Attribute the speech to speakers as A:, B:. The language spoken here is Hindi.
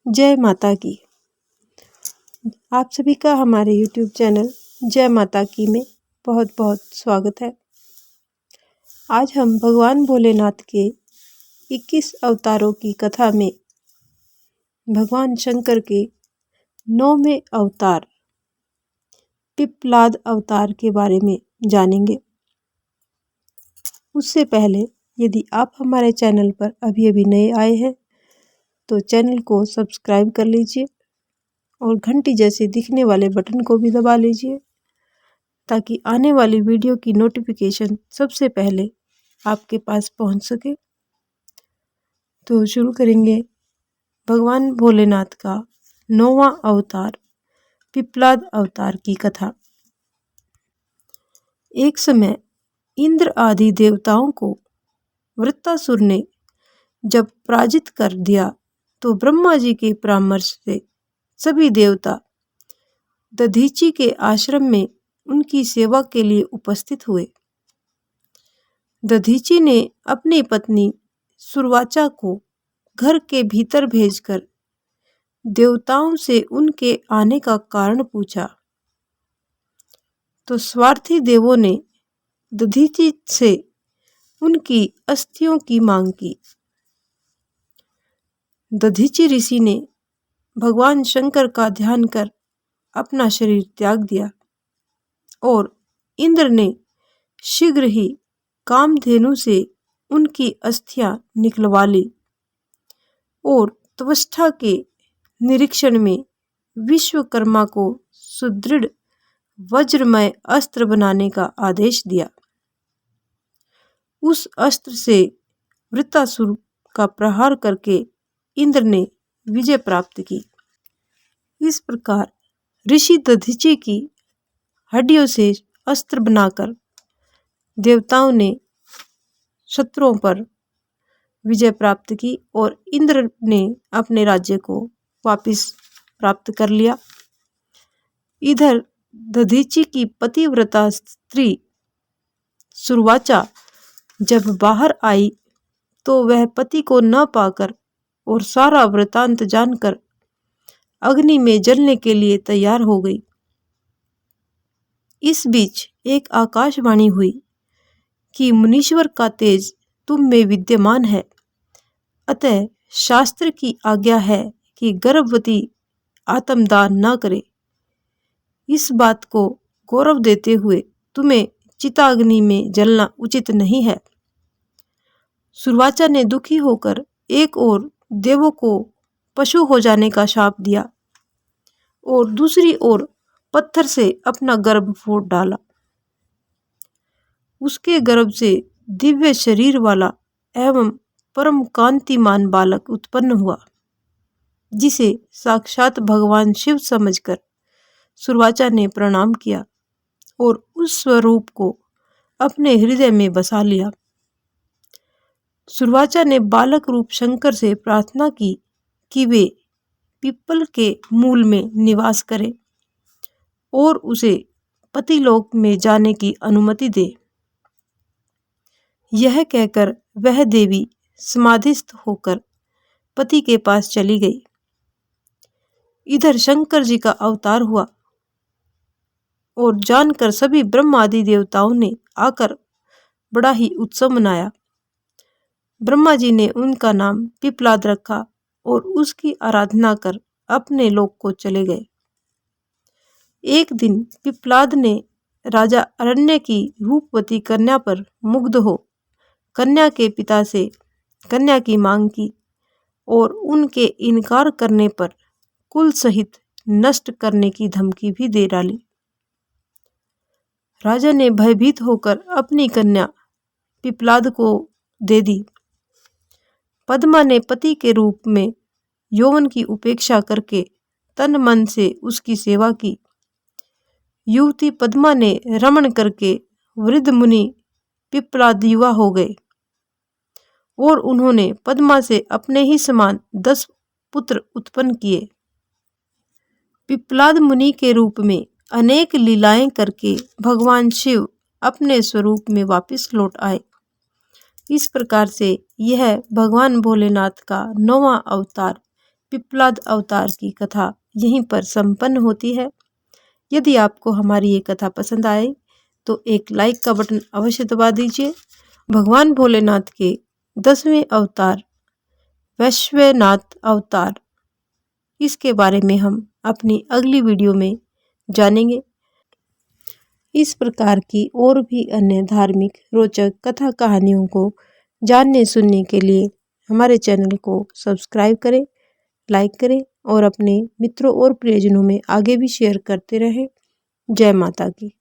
A: जय माता की। आप सभी का हमारे YouTube चैनल जय माता की में बहुत बहुत स्वागत है। आज हम भगवान भोलेनाथ के 21 अवतारों की कथा में भगवान शंकर के 9वें अवतार पिप्पलाद अवतार के बारे में जानेंगे। उससे पहले यदि आप हमारे चैनल पर अभी नए आए हैं तो चैनल को सब्सक्राइब कर लीजिए और घंटी जैसे दिखने वाले बटन को भी दबा लीजिए ताकि आने वाली वीडियो की नोटिफिकेशन सबसे पहले आपके पास पहुंच सके। तो शुरू करेंगे भगवान भोलेनाथ का 9वां अवतार पिप्पलाद अवतार की कथा। एक समय इंद्र आदि देवताओं को वृत्तासुर ने जब पराजित कर दिया तो ब्रह्मा जी के परामर्श से सभी देवता दधीची के आश्रम में उनकी सेवा के लिए उपस्थित हुए। दधीची ने अपनी पत्नी सुरवाचा को घर के भीतर भेजकर देवताओं से उनके आने का कारण पूछा तो स्वार्थी देवों ने दधीची से उनकी अस्थियों की मांग की। दधीची ऋषि ने भगवान शंकर का ध्यान कर अपना शरीर त्याग दिया और इंद्र ने शीघ्र ही कामधेनु से उनकी अस्थियां निकलवा ली और त्वष्टा के निरीक्षण में विश्वकर्मा को सुदृढ़ वज्रमय अस्त्र बनाने का आदेश दिया। उस अस्त्र से वृत्तासुर का प्रहार करके इंद्र ने विजय प्राप्त की। इस प्रकार ऋषि दधीची की हड्डियों से अस्त्र बनाकर देवताओं ने शत्रुओं पर विजय प्राप्त की और इंद्र ने अपने राज्य को वापस प्राप्त कर लिया। इधर दधीची की पतिव्रता स्त्री सुरवाचा जब बाहर आई तो वह पति को न पाकर और सारा वृतांत जानकर अग्नि में जलने के लिए तैयार हो गई। इस बीच एक आकाशवाणी हुई कि मुनीश्वर का तेज तुम में विद्यमान है, अतः शास्त्र की आज्ञा है कि गर्भवती आत्मदान न करे। इस बात को गौरव देते हुए तुम्हें चिताग्नि में जलना उचित नहीं है। सुरवाचा ने दुखी होकर एक ओर देवों को पशु हो जाने का शाप दिया और दूसरी ओर पत्थर से अपना गर्भ फोड़ डाला। उसके गर्भ से दिव्य शरीर वाला एवं परम कांतिमान बालक उत्पन्न हुआ, जिसे साक्षात भगवान शिव समझकर सुरवाचा ने प्रणाम किया और उस स्वरूप को अपने हृदय में बसा लिया। सुरवाचा ने बालक रूप शंकर से प्रार्थना की कि वे पिप्पल के मूल में निवास करें और उसे पतिलोक में जाने की अनुमति दे। यह कहकर वह देवी समाधिस्थ होकर पति के पास चली गई। इधर शंकर जी का अवतार हुआ और जानकर सभी ब्रह्म आदि देवताओं ने आकर बड़ा ही उत्सव मनाया। ब्रह्मा जी ने उनका नाम पिप्पलाद रखा और उसकी आराधना कर अपने लोक को चले गए। एक दिन पिप्पलाद ने राजा अरण्य की रूपवती कन्या पर मुग्ध हो कन्या के पिता से कन्या की मांग की और उनके इनकार करने पर कुल सहित नष्ट करने की धमकी भी दे डाली। राजा ने भयभीत होकर अपनी कन्या पिप्पलाद को दे दी। पद्मा ने पति के रूप में यौवन की उपेक्षा करके तन मन से उसकी सेवा की। युवती पद्मा ने रमण करके वृद्ध मुनि पिप्पलाद युवा हो गए और उन्होंने पद्मा से अपने ही समान 10 पुत्र उत्पन्न किए। पिप्पलाद मुनि के रूप में अनेक लीलाएं करके भगवान शिव अपने स्वरूप में वापस लौट आए। इस प्रकार से यह भगवान भोलेनाथ का 9वां अवतार पिप्पलाद अवतार की कथा यहीं पर संपन्न होती है। यदि आपको हमारी ये कथा पसंद आए तो एक लाइक का बटन अवश्य दबा दीजिए। भगवान भोलेनाथ के 10वें अवतार वैश्वनाथ अवतार, इसके बारे में हम अपनी अगली वीडियो में जानेंगे। इस प्रकार की और भी अन्य धार्मिक रोचक कथा कहानियों को जानने सुनने के लिए हमारे चैनल को सब्सक्राइब करें, लाइक करें और अपने मित्रों और प्रियजनों में आगे भी शेयर करते रहें। जय माता की।